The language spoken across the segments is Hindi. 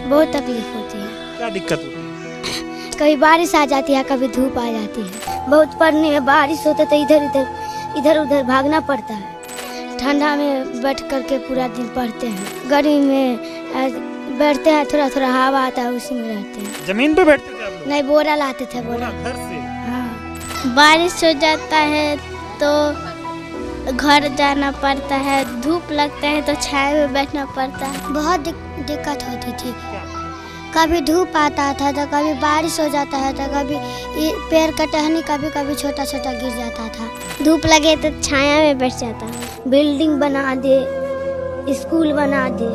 बहुत तकलीफ होती है। क्या दिक्कत होती है? कभी बारिश आ जाती है, कभी धूप आ जाती है। बहुत पढ़ने में बारिश होता तो इधर उधर भागना पड़ता है। ठंडा में बैठ करके पूरा दिन पढ़ते हैं। गर्मी में बैठते हैं, थोड़ा थोड़ा हवा आता है, उसी में रहते हैं। जमीन पे बैठते थे आप लोग? नहीं, बोरा लाते थे, बोरा। घर से? हाँ, बारिश हो जाता है तो घर जाना पड़ता है। धूप लगता है तो छाया में बैठना पड़ता है। बहुत दिक्कत होती थी। कभी धूप आता था तो कभी बारिश हो जाता है तो कभी पेड़ का टहनी कभी छोटा छोटा गिर जाता था। धूप लगे तो छाया में बैठ जाता। बिल्डिंग बना दे, स्कूल बना दे।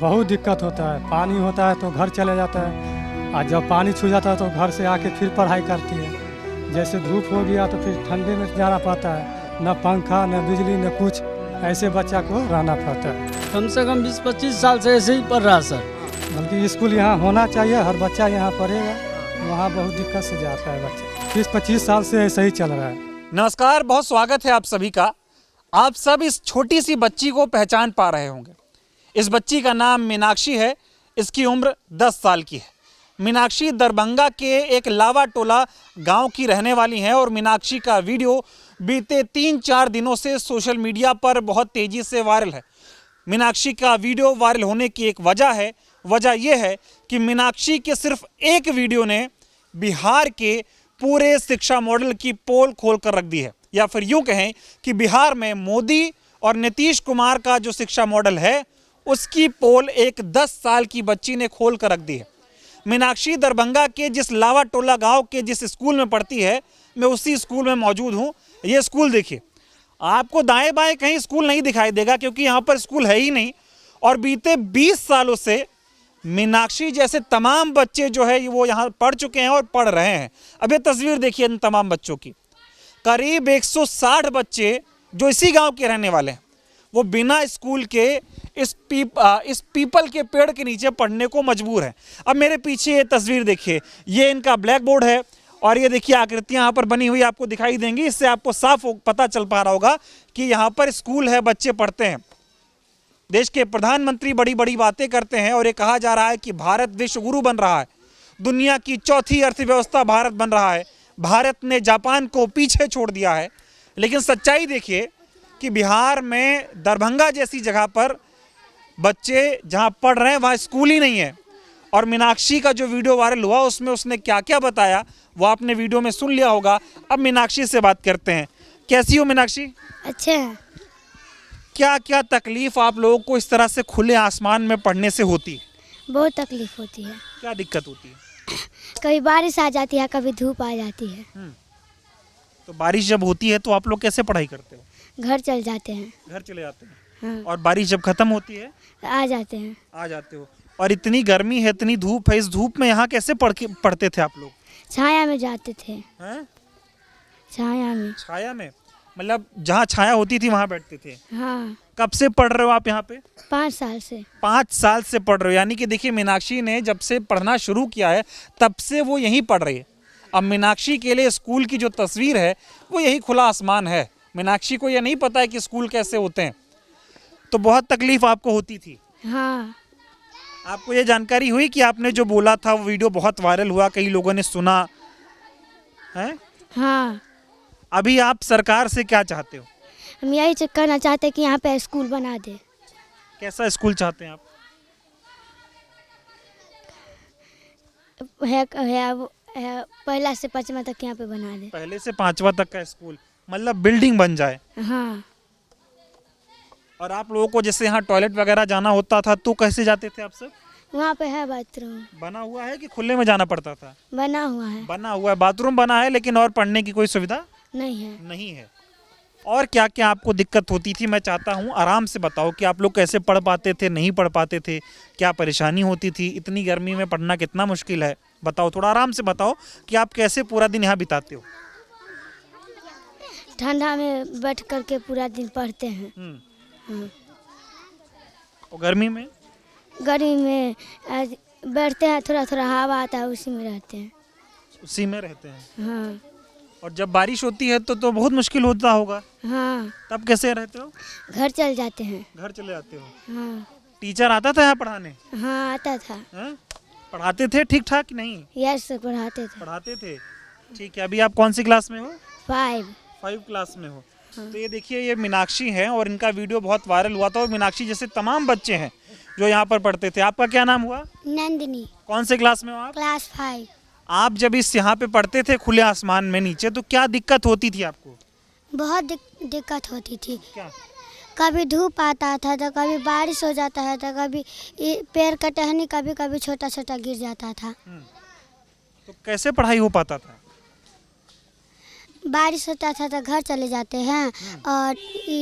बहुत दिक्कत होता है। पानी होता है तो घर चले जाता है, और जब पानी छू जाता है तो घर से आके फिर पढ़ाई करती है। जैसे धूप हो गया तो फिर ठंडे में जाना पड़ता है। न पंखा न बिजली न कुछ, ऐसे बच्चा को रहना पड़ता है। कम से कम 20-25 साल से ऐसे ही पढ़ रहा सर। बल्कि स्कूल यहाँ होना चाहिए, हर बच्चा यहाँ पढ़ेगा। वहाँ बहुत दिक्कत से जाता है बच्चा। 20-25 साल से ऐसे ही चल रहा है। नमस्कार, बहुत स्वागत है आप सभी का। आप सब इस छोटी सी बच्ची को पहचान पा रहे होंगे। इस बच्ची का नाम मीनाक्षी है। इसकी उम्र 10 साल की है। मीनाक्षी दरभंगा के एक लावा टोला गांव की रहने वाली हैं और मीनाक्षी का वीडियो बीते 3-4 दिनों से सोशल मीडिया पर बहुत तेज़ी से वायरल है। मीनाक्षी का वीडियो वायरल होने की एक वजह है। वजह यह है कि मीनाक्षी के सिर्फ एक वीडियो ने बिहार के पूरे शिक्षा मॉडल की पोल खोल कर रख दी है। या फिर यूँ कहें कि बिहार में मोदी और नीतीश कुमार का जो शिक्षा मॉडल है उसकी पोल एक 10 साल की बच्ची ने खोल कर रख दी है। मीनाक्षी दरभंगा के जिस लावा टोला गांव के जिस स्कूल में पढ़ती है, मैं उसी स्कूल में मौजूद हूं। ये स्कूल देखिए, आपको दाएं बाएं कहीं स्कूल नहीं दिखाई देगा क्योंकि यहाँ पर स्कूल है ही नहीं। और बीते 20 सालों से मीनाक्षी जैसे तमाम बच्चे जो है वो यहाँ पढ़ चुके हैं और पढ़ रहे हैं। अब ये तस्वीर देखिए इन तमाम बच्चों की। करीब 160 बच्चे जो इसी गांव के रहने वाले हैं वो बिना स्कूल के इस पीपल के पेड़ के नीचे पढ़ने को मजबूर है। अब मेरे पीछे ये तस्वीर देखिए, ये इनका ब्लैक बोर्ड है और ये देखिए आकृतियाँ यहाँ पर बनी हुई आपको दिखाई देंगी। इससे आपको साफ पता चल पा रहा होगा कि यहाँ पर स्कूल है, बच्चे पढ़ते हैं। देश के प्रधानमंत्री बड़ी बड़ी बातें करते हैं और ये कहा जा रहा है कि भारत विश्व गुरु बन रहा है, दुनिया की चौथी अर्थव्यवस्था भारत बन रहा है, भारत ने जापान को पीछे छोड़ दिया है। लेकिन सच्चाई देखिए कि बिहार में दरभंगा जैसी जगह पर बच्चे जहां पढ़ रहे हैं वहां स्कूल ही नहीं है। और मीनाक्षी का जो वीडियो वायरल हुआ उसमें उसने क्या क्या बताया वो आपने वीडियो में सुन लिया होगा। अब मीनाक्षी से बात करते हैं। कैसी हो मीनाक्षी? अच्छा है। क्या क्या तकलीफ आप लोगों को इस तरह से खुले आसमान में पढ़ने से होती है? बहुत तकलीफ होती है। क्या दिक्कत होती है? कभी बारिश आ जाती है, कभी धूप आ जाती है। तो बारिश जब होती है तो आप लोग कैसे पढ़ाई करते हो? घर चल जाते हैं। घर चले जाते हैं। हाँ, और बारिश जब खत्म होती है आ जाते हैं। आ जाते हो। और इतनी गर्मी है, इतनी धूप है, इस धूप में यहाँ कैसे पढ़ते थे आप लोग? छाया में जाते थे। हैं? छाया में। छाया में मतलब जहाँ छाया होती थी वहाँ बैठते थे। हाँ, कब से पढ़ रहे हो आप यहाँ पे? 5 साल से। 5 साल से पढ़ रहे हो। यानी कि देखिए मीनाक्षी ने जब से पढ़ना शुरू किया है तब से वो यहीं पढ़ रही है। अब मीनाक्षी के लिए स्कूल की जो तस्वीर है वो यही खुला आसमान है। मीनाक्षी को यह नहीं पता है कि स्कूल कैसे होते हैं। तो बहुत तकलीफ आपको होती थी। हाँ, आपको ये जानकारी हुई कि आपने जो बोला था वो वीडियो बहुत वायरल हुआ, कई लोगों ने सुना है? हाँ। अभी आप सरकार से क्या चाहते हो? हम यही करना चाहते हैं कि यहाँ पे स्कूल बना दे। कैसा स्कूल चाहते हैं आप? है पहला से 5वां तक यहाँ पे बना दे। पहले से 5वां तक का स्कूल, मतलब बिल्डिंग बन जाए। हाँ। और आप लोगों को जैसे यहाँ टॉयलेट वगैरह जाना होता था तो कैसे जाते थे आप सब? वहाँ पे है बाथरूम। बना हुआ है कि खुले में जाना पड़ता था? बना हुआ है। बना हुआ है, बाथरूम बना है, लेकिन और पढ़ने की कोई सुविधा नहीं है। नहीं है। और क्या क्या आपको दिक्कत होती थी? मैं चाहता हूँ आराम से बताओ कि आप लोग कैसे पढ़ पाते थे, नहीं पढ़ पाते थे, क्या परेशानी होती थी? इतनी गर्मी में पढ़ना कितना मुश्किल है, बताओ, थोड़ा आराम से बताओ कि आप कैसे पूरा दिन यहाँ बिताते हो। ठंडा में बैठ करके पूरा दिन पढ़ते हैं। हाँ। और गर्मी में? गर्मी में बैठते हैं, थोड़ा थोड़ा हवा आता है, उसी में रहते हैं। उसी में रहते हैं। हाँ। और जब बारिश होती है तो बहुत मुश्किल होता होगा। हाँ, तब कैसे रहते हो? घर चल जाते हैं। घर चले जाते हो। हाँ। टीचर आता था यहाँ पढ़ाने? हाँ आता था। हाँ? पढ़ाते थे ठीक ठाक कि नहीं? यस पढ़ाते थे। पढ़ाते थे। ठीक है, अभी आप कौन सी क्लास में हो? 5। क्लास में हो। तो ये देखिए, ये मीनाक्षी हैं और इनका वीडियो बहुत वायरल हुआ था। और मीनाक्षी जैसे तमाम बच्चे हैं जो यहाँ पर पढ़ते थे। आपका क्या नाम हुआ? नंदिनी। कौन से क्लास में हो आप? क्लास 5। आप जब इस यहाँ पे पढ़ते थे खुले आसमान में नीचे, तो क्या दिक्कत होती थी आपको? बहुत दिक्कत होती थी। क्या? कभी धूप आता था तो कभी बारिश हो जाता है तो कभी पेड़ का टहनी कभी कभी छोटा छोटा गिर जाता था। तो कैसे पढ़ाई हो पाता था? बारिश होता था तो घर चले जाते हैं और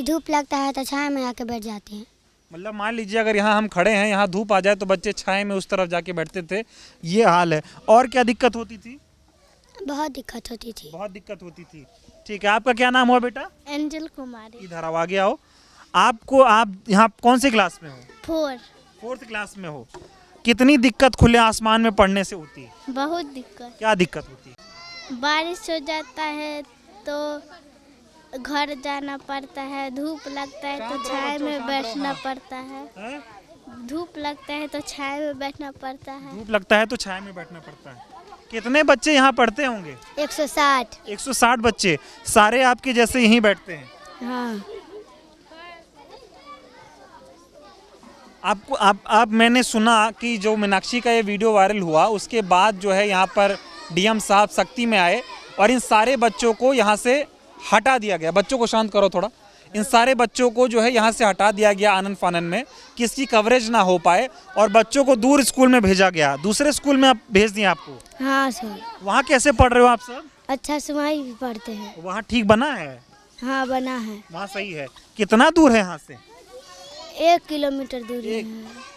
धूप लगता है तो छाया में आके बैठ जाते हैं। मतलब मान लीजिए अगर यहाँ हम खड़े हैं, यहाँ धूप आ जाए तो बच्चे छाए में उस तरफ जाके बैठते थे। ये हाल है। और क्या दिक्कत होती थी? बहुत दिक्कत होती थी। बहुत दिक्कत होती थी। ठीक है, आपका क्या नाम हुआ बेटा? एंजल कुमारी। इधर आओ, आगे आओ। आप यहाँ कौन सी क्लास में हो? 4 क्लास में हो। कितनी दिक्कत खुले आसमान में पढ़ने से होती है? बहुत दिक्कत। क्या दिक्कत होती है? बारिश हो जाता है तो घर जाना पड़ता है, धूप लगता है तो छाया में बैठना पड़ता है। हैं? धूप लगता है तो छाया में बैठना पड़ता है। धूप लगता है तो छाया में बैठना पड़ता है। कितने बच्चे यहाँ पढ़ते होंगे? 160। 160 बच्चे। सारे आपके जैसे यहीं बैठते हैं? हाँ। आप मैंने सुना कि जो मीनाक्षी का ये वीडियो वायरल हुआ उसके बाद जो है यहाँ पर डीएम साहब सख्ती में आए और इन सारे बच्चों को यहाँ से हटा दिया गया। बच्चों को शांत करो थोड़ा। इन सारे बच्चों को जो है यहाँ से हटा दिया गया आनन फानन में, कि इसकी कवरेज ना हो पाए, और बच्चों को दूर स्कूल में भेजा गया। दूसरे स्कूल में आप भेज दिए आपको? हाँ सर। वहाँ कैसे पढ़ रहे हो आप सब? अच्छा से वहीं भी पढ़ते हैं। वहाँ ठीक बना है? हाँ बना है। वहाँ सही है। कितना दूर है यहाँ से? 1 किलोमीटर दूरी है।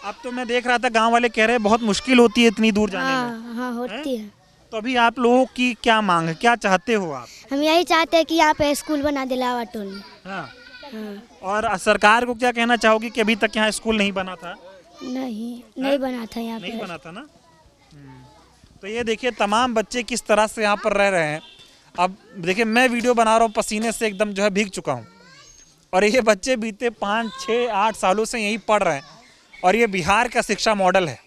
अब तो मैं देख रहा था गांव वाले कह रहे हैं बहुत मुश्किल होती है इतनी दूर जाने में। हाँ होती है। तो अभी आप लोगों की क्या मांग है, क्या चाहते हो आप? हम यही चाहते हैं कि यहाँ पे स्कूल बना दे लावाटोल में। हाँ। हाँ। और सरकार को क्या कहना चाहोगी कि अभी तक यहाँ स्कूल नहीं बना था? नहीं बना था यहाँ पे। नहीं बना था ना। तो ये देखिए तमाम बच्चे किस तरह से यहाँ पर रह रहे हैं। अब देखिए मैं वीडियो बना रहा हूँ, पसीने से एकदम जो है भीग चुका हूँ। और ये बच्चे बीते 5, 6, 8 सालों से यहीं पढ़ रहे हैं। और ये बिहार का शिक्षा मॉडल है।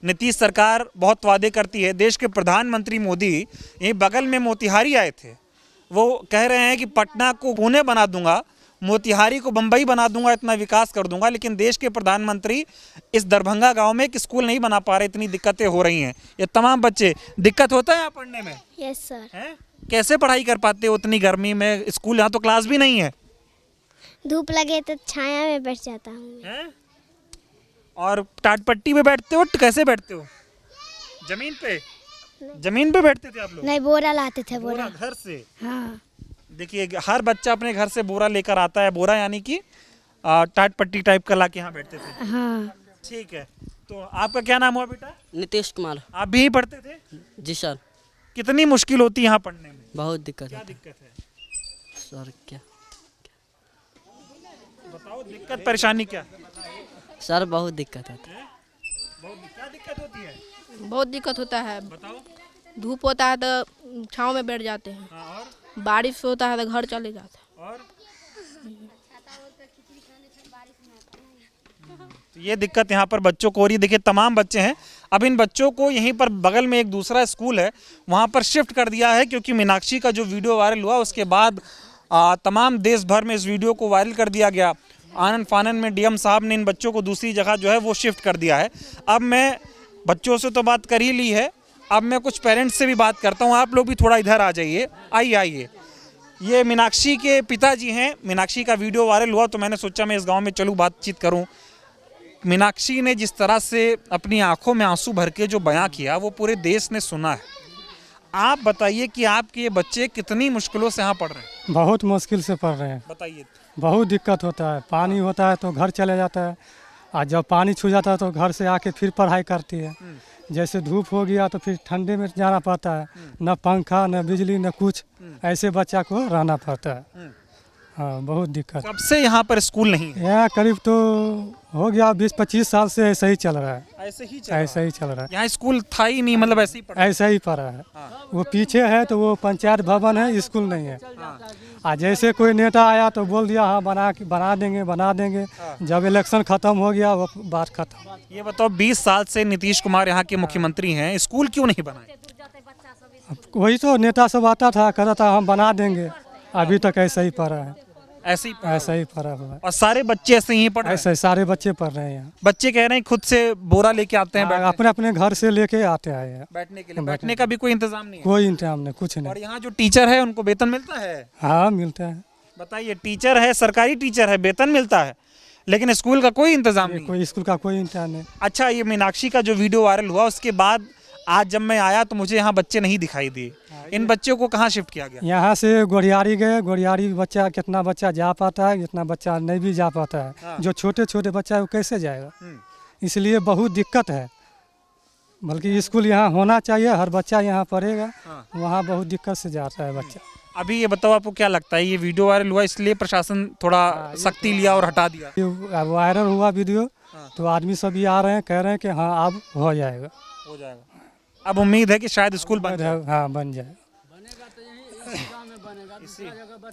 नीतीश सरकार बहुत वादे करती है। देश के प्रधानमंत्री मोदी यहीं बगल में मोतिहारी आए थे। वो कह रहे हैं कि पटना को पुणे बना दूंगा, मोतिहारी को बम्बई बना दूंगा, इतना विकास कर दूंगा। लेकिन देश के प्रधानमंत्री इस दरभंगा गांव में एक स्कूल नहीं बना पा रहे। इतनी दिक्कतें हो रही हैं। ये तमाम बच्चे, दिक्कत होता है यहाँ पढ़ने में? Yes sir. हैं? कैसे पढ़ाई कर पाते हो उतनी गर्मी में? स्कूल यहाँ तो क्लास भी नहीं है। धूप लगे तो छाया में बैठ जाता हूँ। हैं? और टाट पट्टी पे बैठते हो? कैसे बैठते हो? जमीन पे बैठते थे आप लोग? नहीं बोरा लाते थे। बोरा घर से? हाँ। देखिए हर बच्चा अपने घर से बोरा लेकर आता है। बोरा यानी कि टाट पट्टी टाइप का लाके यहाँ बैठते थे। हाँ। ठीक है। तो आपका क्या नाम हुआ बेटा? नीतीश कुमार। आप भी यहीं पढ़ते थे? जी सर। कितनी मुश्किल होती है यहाँ पढ़ने में? बहुत दिक्कत क्या है दिक्कत है? सर। क्या बताओ, दिक्कत परेशानी क्या? सर बहुत दिक्कत है। क्या दिक्कत होती है? बहुत दिक्कत होता है। बताओ। धूप होता है तो छाँव में बैठ जाते हैं। हाँ, और बारिश होता है तो घर चले जाते हैं। और तो ये दिक्कत यहाँ पर बच्चों को हो रही है। देखिए तमाम बच्चे हैं। अब इन बच्चों को यहीं पर बगल में एक दूसरा स्कूल है, वहाँ पर शिफ्ट कर दिया है। क्योंकि मीनाक्षी का जो वीडियो वायरल हुआ उसके बाद तमाम देश भर में इस वीडियो को वायरल कर दिया गया। आनंद फानन में डीएम साहब ने इन बच्चों को दूसरी जगह जो है वो शिफ्ट कर दिया है। अब मैं बच्चों से तो बात कर ही ली है, अब मैं कुछ पेरेंट्स से भी बात करता हूँ। आप लोग भी थोड़ा इधर आ जाइए। आइए। ये मीनाक्षी के पिताजी हैं। मीनाक्षी का वीडियो वायरल हुआ तो मैंने सोचा मैं इस गांव में चलूँ, बातचीत करूँ। मीनाक्षी ने जिस तरह से अपनी आंखों में आंसू भर के जो बयां किया वो पूरे देश ने सुना है। आप बताइए कि आपके ये बच्चे कितनी मुश्किलों से यहाँ पढ़ रहे हैं? बहुत मुश्किल से पढ़ रहे हैं। बताइए। बहुत दिक्कत होता है। पानी होता है तो घर चले जाता है, और जब पानी छू जाता है तो घर से आके फिर पढ़ाई करती है। जैसे धूप हो गया तो फिर ठंडे में जाना पड़ता है। न पंखा न बिजली न कुछ, ऐसे बच्चा को रहना पड़ता है। हाँ बहुत दिक्कत। सबसे यहाँ पर स्कूल नहीं है? यहाँ करीब तो हो गया 20-25 साल से ऐसा ही चल रहा है। ऐसे ही चल रहा है। यहाँ स्कूल था ही नहीं, मतलब ऐसे ही पढ़ा? ऐसा ही पढ़ा है। वो पीछे है तो वो पंचायत भवन है, स्कूल नहीं है। आज जैसे कोई नेता आया तो बोल दिया हाँ बना देंगे। जब इलेक्शन खत्म हो गया वो बात खत्म। ये बताओ 20 साल से नीतीश कुमार यहाँ के मुख्यमंत्री हैं, स्कूल क्यों नहीं बनाए? वही तो नेता सब आता था, कहता था हम बना देंगे, अभी तक ऐसा ही पड़ा है, ऐसे ही पड़ा हुआ है। और सारे बच्चे ऐसे ही पढ़ रहे हैं? ऐसे सारे बच्चे पढ़ रहे हैं यहाँ। बच्चे कह रहे हैं खुद से बोरा लेके आते हैं, अपने अपने घर से लेके आते आए हैं बैठने के लिए। बैठने का भी कोई इंतजाम नहीं है? कोई इंतजाम नहीं, कुछ और नहीं। यहाँ जो टीचर है उनको वेतन मिलता है? हाँ मिलता है। बताइए, टीचर है, सरकारी टीचर है, वेतन मिलता है, लेकिन स्कूल का कोई इंतजाम नहीं। कोई स्कूल का कोई इंतजाम नहीं। अच्छा, ये मीनाक्षी का जो वीडियो वायरल हुआ उसके बाद आज जब मैं आया तो मुझे यहाँ बच्चे नहीं दिखाई दिए। इन बच्चों को कहाँ शिफ्ट किया गया? यहाँ से गोरियारी गए। गोरियारी बच्चा कितना बच्चा जा पाता है, कितना बच्चा नहीं भी जा पाता है। हाँ। जो छोटे छोटे बच्चा है वो कैसे जाएगा? इसलिए बहुत दिक्कत है। बल्कि स्कूल यहाँ होना चाहिए, हर बच्चा यहाँ पढ़ेगा। हाँ। वहाँ बहुत दिक्कत से जाता है बच्चा। अभी ये बताओ, आपको क्या लगता है ये वीडियो वायरल हुआ इसलिए प्रशासन थोड़ा सख्ती लिया और हटा दिया? ये वायरल हुआ वीडियो तो आदमी सभी आ रहे हैं, कह रहे हैं कि हाँ अब हो जाएगा। अब उम्मीद है कि शायद स्कूल बन जाए। हाँ बन जाए।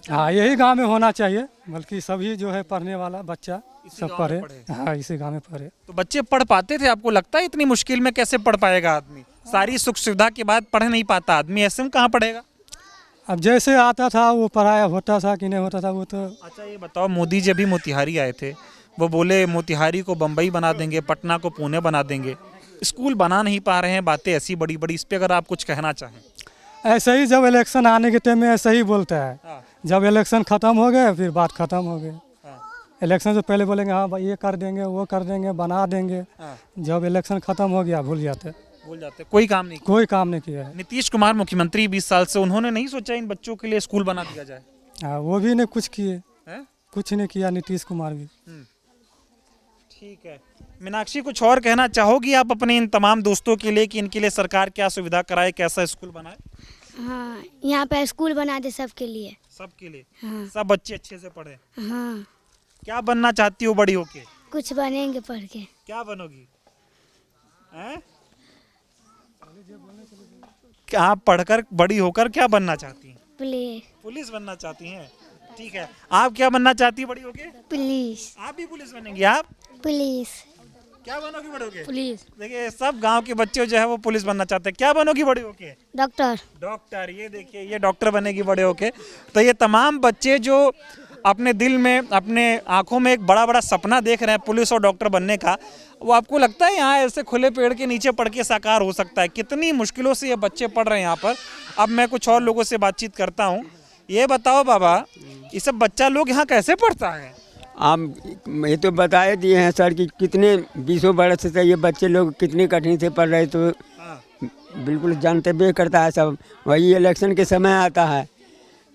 हाँ यही गांव में होना चाहिए, बल्कि सभी जो है पढ़ने वाला बच्चा सब पढ़े। हाँ इसी गांव में पढ़े। तो बच्चे पढ़ पाते थे? आपको लगता है इतनी मुश्किल में कैसे पढ़ पाएगा आदमी? सारी सुख सुविधा के बाद पढ़ नहीं पाता आदमी, ऐसे में कहाँ पढ़ेगा? अब जैसे आता था वो पढ़ाया होता था कि नहीं होता था वो तो। अच्छा ये बताओ, मोदी जी अभी मोतिहारी आए थे, वो बोले मोतिहारी को बम्बई बना देंगे, पटना को पुणे बना देंगे। स्कूल बना नहीं पा रहे हैं, बातें ऐसी बड़ी बड़ी, इस पे अगर आप कुछ कहना चाहें। ऐसे ही जब इलेक्शन आने के टाइम में ऐसे ही बोलता है। हाँ। जब इलेक्शन खत्म हो गए फिर बात खत्म हो गई। हाँ। इलेक्शन से पहले बोलेंगे हाँ भाई ये कर देंगे, वो कर देंगे, बना देंगे। हाँ। जब इलेक्शन खत्म हो गया भूल जाते, कोई काम नहीं। कोई काम नहीं किया है। नीतीश कुमार मुख्यमंत्री 20 साल से, उन्होंने नहीं सोचा इन बच्चों के लिए स्कूल बना दिया जाए? हाँ वो भी नहीं कुछ किए, हैं? कुछ नहीं किया नीतीश कुमार भी। ठीक है। मीनाक्षी, कुछ और कहना चाहोगी आप अपने इन तमाम दोस्तों के लिए कि इनके लिए सरकार क्या सुविधा कराए, कैसा स्कूल बनाए? हाँ यहाँ पे स्कूल बना दे सबके लिए। सबके लिए? हाँ। सब बच्चे अच्छे से पढ़े। हाँ क्या बनना चाहती हो बड़ी होके? कुछ बनेंगे पढ़ के। क्या बनोगी? हैं? क्या पढ़कर बड़ी होकर क्या बनना चाहती हैं? पुलिस बनना चाहती हैं। ठीक है, आप क्या बनना चाहती है बड़ी होके? पुलिस। आप भी पुलिस बनेंगी? आप पुलिस। क्या बनोगी बड़े होके? पुलिस। देखिए सब गांव के बच्चे जो है वो पुलिस बनना चाहते हैं। क्या बनोगी बड़े होके? डॉक्टर। ये देखिए, ये डॉक्टर बनेगी बड़े होके। तो ये तमाम बच्चे जो अपने दिल में, अपने आंखों में एक बड़ा बड़ा सपना देख रहे हैं पुलिस और डॉक्टर बनने का, वो आपको लगता है यहाँ ऐसे खुले पेड़ के नीचे पढ़ के साकार हो सकता है? कितनी मुश्किलों से ये बच्चे पढ़ रहे हैं यहाँ पर। अब मैं कुछ और लोगों से बातचीत करता हूँ। ये बताओ बाबा, ये सब बच्चा लोग यहाँ कैसे पढ़ता है? आप ये तो बताए दिए हैं सर कि कितने 20 वर्ष से ये बच्चे लोग कितनी कठिन से पढ़ रहे, तो बिल्कुल जानते भी करता है सब। वही इलेक्शन के समय आता है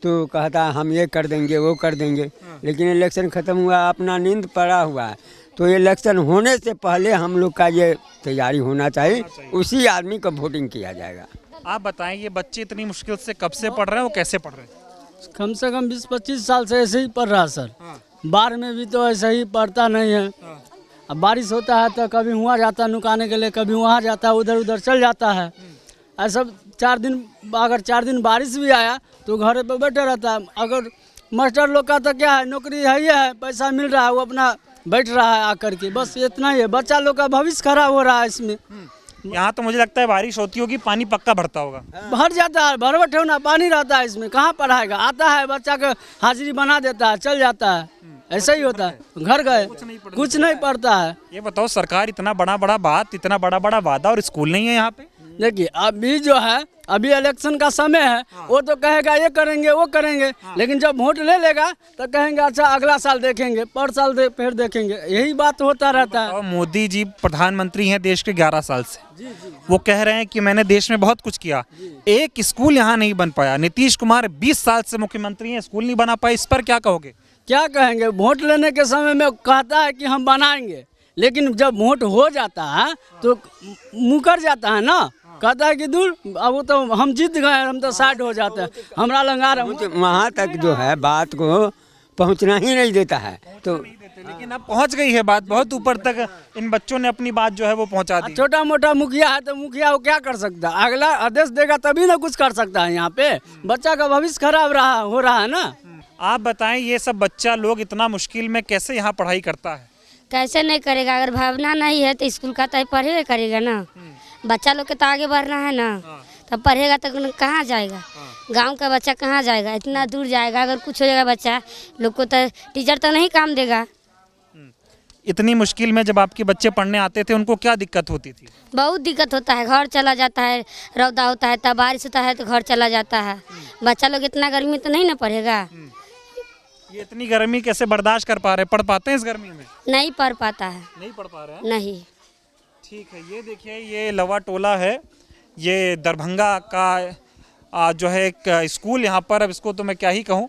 तो कहता है हम ये कर देंगे, वो कर देंगे, लेकिन इलेक्शन ख़त्म हुआ, अपना नींद पड़ा हुआ है। तो इलेक्शन होने से पहले हम लोग का ये तैयारी होना चाहिए, उसी आदमी को वोटिंग किया जाएगा। आप बताएं, ये बच्चे इतनी मुश्किल से कब से पढ़ रहे हैं, वो कैसे पढ़ रहे हैं? कम से कम 20-25 साल से ऐसे ही पढ़ रहा है सर। बाढ़ में भी तो ऐसे ही पढ़ता नहीं है। अब बारिश होता है तो कभी वहाँ जाता है नुकाने के लिए, कभी वहाँ जाता है, उधर उधर चल जाता है। ऐसा 4 दिन, अगर 4 दिन बारिश भी आया तो घर पे बैठे रहता है। अगर मास्टर लोग का तो क्या है, नौकरी है, ये है, पैसा मिल रहा है, वो अपना बैठ रहा है आकर के, बस इतना ही है। बच्चा लोग का भविष्य खराब हो रहा है इसमें। यहाँ तो मुझे लगता है बारिश होती होगी, पानी पक्का भरता होगा। भर जाता है, भरवट होना, पानी रहता है इसमें, कहाँ पढ़ाएगा? आता है बच्चा का हाजिरी बना देता है, चल जाता है, ऐसा ही होता है। घर गए कुछ नहीं पढ़ता है। ये बताओ, सरकार इतना बड़ा बड़ा बात, इतना बड़ा बड़ा वादा, और स्कूल नहीं है यहाँ पे। देखिए अभी जो है, अभी इलेक्शन का समय है, वो तो कहेगा ये करेंगे, वो करेंगे, लेकिन जब वोट ले लेगा तो कहेंगे अच्छा अगला साल देखेंगे, पर साल फिर देखेंगे, यही बात होता रहता है। मोदी जी प्रधानमंत्री हैं देश के 11 साल से। वो कह रहे हैं कि मैंने देश में बहुत कुछ किया, एक स्कूल यहाँ नहीं बन पाया। नीतीश कुमार 20 साल से मुख्यमंत्री हैं, स्कूल नहीं बना पाए, इस पर क्या कहोगे? क्या कहेंगे? वोट लेने के समय में कहता है कि हम बनाएंगे, लेकिन जब वोट हो जाता है तो मुकर जाता है ना, कहता है कि दूर, अब वो तो हम जीत गए, हम तो 60 हो जाते हैं, हमारा लंगार वहाँ तक जो है बात को पहुँचना ही नहीं देता है। तो लेकिन अब पहुँच गई है बात बहुत ऊपर तक, इन बच्चों ने अपनी बात जो है वो पहुँचा दी। छोटा मोटा मुखिया है तो मुखिया वो क्या कर सकता है? अगला आदेश देगा तभी ना कुछ कर सकता है। यहाँ पे बच्चा का भविष्य खराब हो रहा है ना। आप बताएं, ये सब बच्चा लोग इतना मुश्किल में कैसे यहाँ पढ़ाई करता है? कैसे नहीं करेगा, अगर भावना नहीं है तो स्कूल का तो पढ़ेगा करेगा ना। बच्चा लोग के तो आगे बढ़ना है ना, तब पढ़ेगा तो कहाँ जाएगा। गांव का बच्चा कहाँ जाएगा, इतना दूर जाएगा। अगर कुछ हो जाएगा बच्चा लोग को तो टीचर तो नहीं काम देगा। इतनी मुश्किल में जब आपके बच्चे पढ़ने आते थे उनको क्या दिक्कत होती थी? बहुत दिक्कत होता है, घर चला जाता है, रौदा होता है, तब बारिश होता है तो घर चला जाता है। बच्चा लोग इतना गर्मी में तो नहीं ना पढ़ेगा। ये इतनी गर्मी कैसे बर्दाश्त कर पा रहे, पढ़ पाते हैं इस गर्मी में? नहीं पढ़ पाता है। नहीं पढ़ पा रहे हैं? नहीं। ठीक है, ये देखिए, ये लवा टोला है, ये दरभंगा का जो है एक स्कूल यहाँ पर, अब इसको तो मैं क्या ही कहूँ।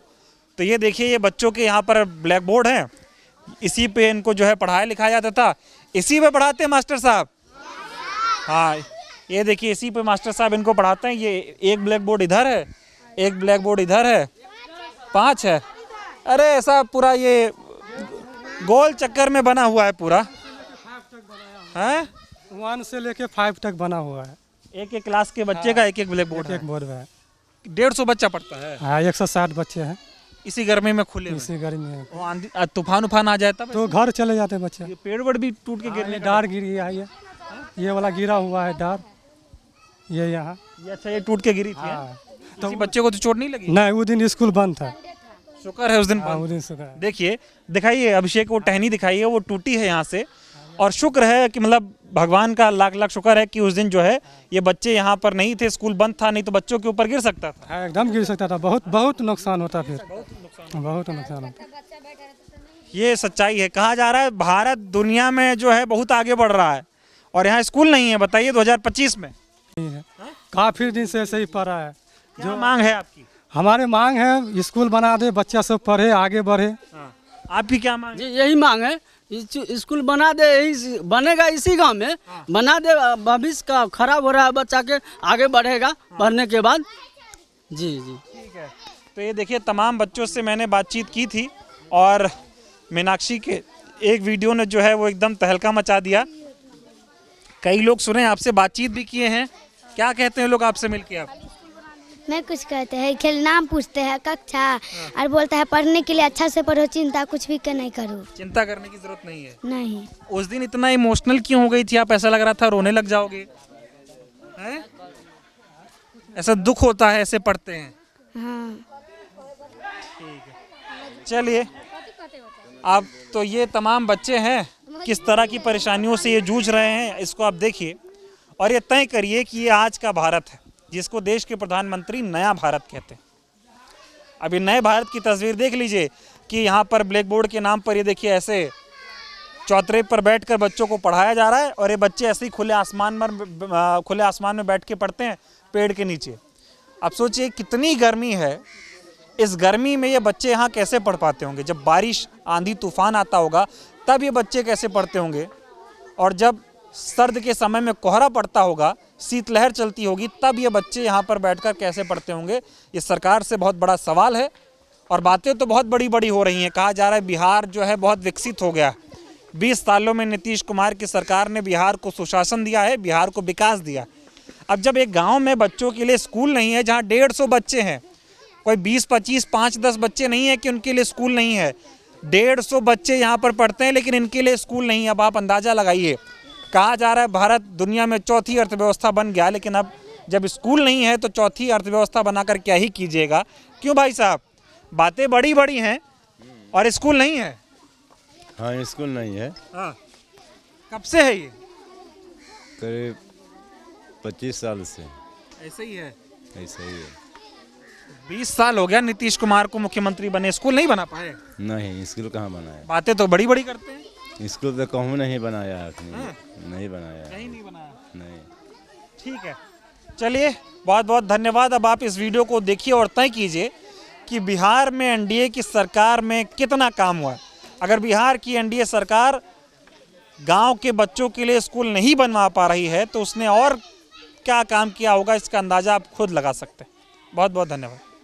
तो ये देखिए, ये बच्चों के यहाँ पर ब्लैक बोर्ड है, इसी पे इनको जो है पढ़ाया लिखाया जाता था। इसी पे पढ़ाते हैं मास्टर साहब? हाँ, ये देखिए, इसी पे मास्टर साहब इनको पढ़ाते हैं। ये एक ब्लैक बोर्ड इधर है, एक ब्लैक बोर्ड इधर है, 5 है। अरे ऐसा पूरा ये गोल चक्कर में बना हुआ है पूरा, है 1 से लेके 5 तक बना हुआ है। एक एक क्लास के बच्चे का एक एक ब्लैक बोर्ड है। एक बोर्ड है। 150 बच्चा पढ़ता है। हाँ, 160 बच्चे हैं इसी गर्मी में खुले में। इसी गर्मी में। वो आंधी तूफान उफान आ जाता है तो घर चले जाते हैं बच्चे। ये पेड़ वेड़ भी टूट के गिरने का डार गिर गया है, ये वाला गिरा हुआ है डार, ये यहाँ। ये अच्छा, ये टूट के गिरी थी। हाँ। तो बच्चे को तो चोट नहीं लगी? नहीं, वो दिन स्कूल बंद था। शुक्र है उस दिन हाँ, बंद। वो दिन शुक्र है। देखिए, दिखाइए अभिषेक, वो टहनी दिखाइए, वो टूटी है यहाँ से। और शुक्र है कि मतलब भगवान का लाख लाख शुक्र है कि उस दिन जो है ये बच्चे यहाँ पर नहीं थे, स्कूल बंद था, नहीं तो बच्चों के ऊपर गिर सकता था। हाँ, एकदम गिर सकता था। बहुत नुकसान होता, फिर बहुत नुकसान होता। ये सच्चाई है। कहा जा रहा है भारत दुनिया में जो है बहुत आगे बढ़ रहा है और यहाँ स्कूल नहीं है। बताइए 2025 में काफ़ी दिन से ऐसे ही पढ़ा है। जो मांग है आपकी? हमारे मांग है स्कूल बना दे, बच्चा सब पढ़े, आगे बढ़े। आपकी क्या मांग? जी यही मांग है, स्कूल बना दे, यही बनेगा इसी गांव में। बना दे, भविष्य का खराब हो रहा है बच्चा के, आगे बढ़ेगा पढ़ने के बाद। जी जी ठीक है। तो ये देखिए, तमाम बच्चों से मैंने बातचीत की थी और मीनाक्षी के एक वीडियो ने जो है वो एकदम तहलका मचा दिया। कई लोग सुने, आपसे बातचीत भी किए हैं। क्या कहते हैं लोग आपसे मिलके? आप मैं कुछ कहते हैं, खेल नाम पूछते हैं कक्षा, और बोलता है पढ़ने के लिए अच्छा से पढ़ो, चिंता कुछ भी नहीं करो। चिंता करने की जरूरत नहीं है। नहीं। उस दिन इतना इमोशनल क्यों हो गई थी आप? ऐसा लग रहा था रोने लग जाओगे, हैं? ऐसा दुख होता है ऐसे पढ़ते हैं? हाँ। चलिए, अब तो ये तमाम बच्चे हैं किस तरह की परेशानियों से ये जूझ रहे हैं, इसको आप देखिए और ये तय करिए कि ये आज का भारत है जिसको देश के प्रधानमंत्री नया भारत कहते हैं। अब ये नए भारत की तस्वीर देख लीजिए कि यहाँ पर ब्लैक बोर्ड के नाम पर ये देखिए ऐसे चौतरे पर बैठकर बच्चों को पढ़ाया जा रहा है और ये बच्चे ऐसे ही खुले आसमान में बैठ के पढ़ते हैं पेड़ के नीचे। अब सोचिए कितनी गर्मी है, इस गर्मी में ये बच्चे यहाँ कैसे पढ़ पाते होंगे? जब बारिश आंधी तूफान आता होगा तब ये बच्चे कैसे पढ़ते होंगे? और जब सर्द के समय में कोहरा पड़ता होगा, शीतलहर चलती होगी, तब ये बच्चे यहाँ पर बैठकर कैसे पढ़ते होंगे? ये सरकार से बहुत बड़ा सवाल है और बातें तो बहुत बड़ी बड़ी हो रही हैं। कहा जा रहा है बिहार जो है बहुत विकसित हो गया। 20 सालों में नीतीश कुमार की सरकार ने बिहार को सुशासन दिया है, बिहार को विकास दिया। अब जब एक गाँव में बच्चों के लिए स्कूल नहीं है, जहाँ 150 बच्चे हैं, कोई 20-25 5-10 बच्चे नहीं है कि उनके लिए स्कूल नहीं है, 150 बच्चे यहाँ पर पढ़ते हैं लेकिन इनके लिए स्कूल नहीं है। अब आप अंदाज़ा लगाइए। कहा जा रहा है भारत दुनिया में चौथी अर्थव्यवस्था बन गया, लेकिन अब जब स्कूल नहीं है तो चौथी अर्थव्यवस्था बनाकर क्या ही कीजिएगा? क्यों भाई साहब? बातें बड़ी बड़ी हैं और स्कूल नहीं है। हाँ, स्कूल नहीं है। हाँ, कब से है ये? करीब 25 साल से ऐसे ही है। ऐसा ही है। 20 साल हो गया नीतीश कुमार को मुख्यमंत्री बने, स्कूल नहीं बना पाए। नहीं, स्कूल कहाँ बनाया? बातें तो बड़ी बड़ी करते हैं। स्कूल तो कहूँ नहीं बनाया अपनी। नहीं बनाया। कहीं नहीं बनाया। नहीं। ठीक है, चलिए बहुत बहुत धन्यवाद। अब आप इस वीडियो को देखिए और तय कीजिए कि बिहार में एनडीए की सरकार में कितना काम हुआ है। अगर बिहार की एनडीए सरकार गांव के बच्चों के लिए स्कूल नहीं बनवा पा रही है तो उसने और क्या काम किया होगा, इसका अंदाज़ा आप खुद लगा सकते हैं। बहुत बहुत धन्यवाद।